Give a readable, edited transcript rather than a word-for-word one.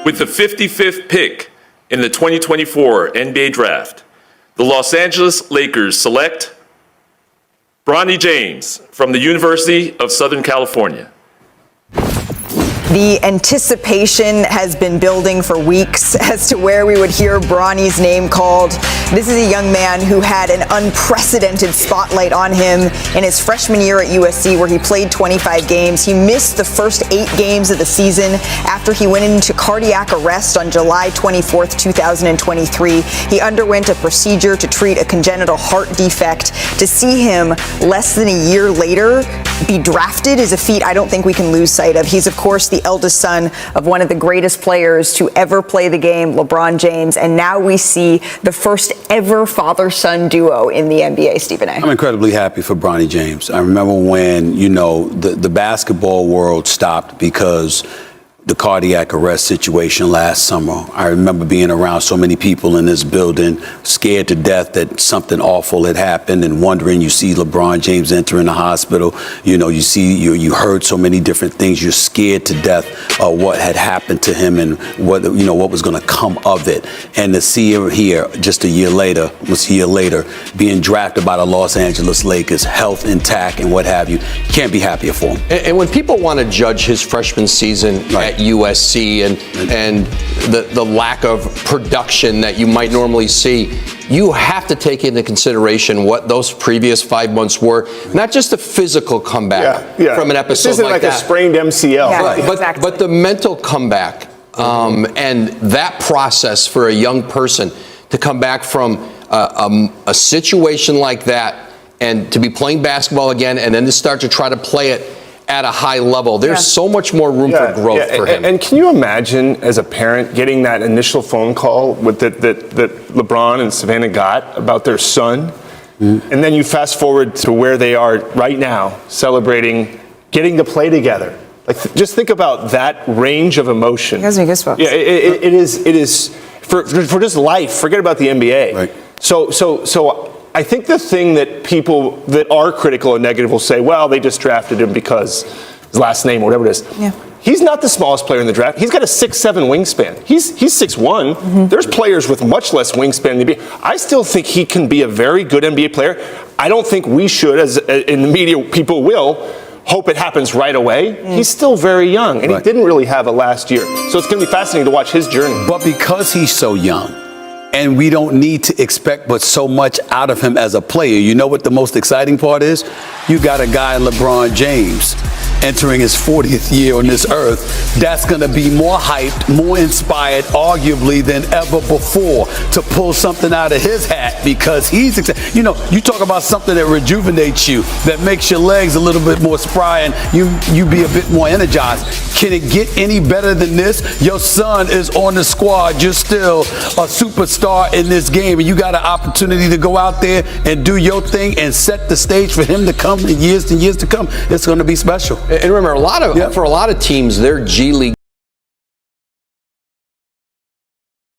With the 55th pick in the 2024 NBA Draft, the Los Angeles Lakers select Bronny James from the University of Southern California. The anticipation has been building for weeks as to where we would hear Bronny's name called. This is a young man who had an unprecedented spotlight on him in his freshman year at USC, where he played 25 games. He missed the first 8 games of the season after he went into cardiac arrest on July 24th, 2023. He underwent a procedure to treat a congenital heart defect. To see him less than a year later be drafted is a feat I don't think we can lose sight of. He's, of course, the eldest son of one of the greatest players to ever play the game, LeBron James, and now we see the first ever father-son duo in the NBA, Stephen A. I'm incredibly happy for Bronny James. I remember when, the basketball world stopped because the cardiac arrest situation last summer. I remember being around so many people in this building, scared to death that something awful had happened, and wondering. You see LeBron James entering the hospital. You heard so many different things. You're scared to death of what had happened to him and what was going to come of it. And to see him here just a year later, being drafted by the Los Angeles Lakers, health intact and what have you, can't be happier for him. And when people want to judge his freshman season at USC and the lack of production that you might normally see, you have to take into consideration what those previous 5 months were. Not just a physical comeback from an episode this isn't like that. a sprained MCL. Yeah, Right. exactly. But the mental comeback and that process for a young person to come back from a situation like that and to be playing basketball again and then to start to try to play it at a high level. There's so much more room for growth for him. And can you imagine, as a parent, getting that initial phone call with that LeBron and Savannah got about their son? Mm-hmm. And then you fast forward to where they are right now, celebrating, getting to play together. Just think about that range of emotion. It gives me goosebumps. Yeah, it is for just life. Forget about the NBA. Right. So I think the thing that people that are critical and negative will say, well, they just drafted him because his last name or whatever it is. Yeah. He's not the smallest player in the draft. He's got a 6'7" wingspan. He's 6'1". Mm-hmm. There's players with much less wingspan in the NBA. I still think he can be a very good NBA player. I don't think we should, as in the media, people will hope it happens right away. He's still very young, and he didn't really have a last year. So it's going to be fascinating to watch his journey. But because he's so young, and we don't need to expect but so much out of him as a player. You know what the most exciting part is? You got a guy, LeBron James, entering his 40th year on this earth. That's going to be more hyped, more inspired, arguably, than ever before to pull something out of his hat, because he's excited. You talk about something that rejuvenates you, that makes your legs a little bit more spry and you be a bit more energized. Can it get any better than this? Your son is on the squad. You're still a superstar in this game, and you got an opportunity to go out there and do your thing and set the stage for him to come in years and years to come. It's going to be special. And remember, for a lot of teams, their G League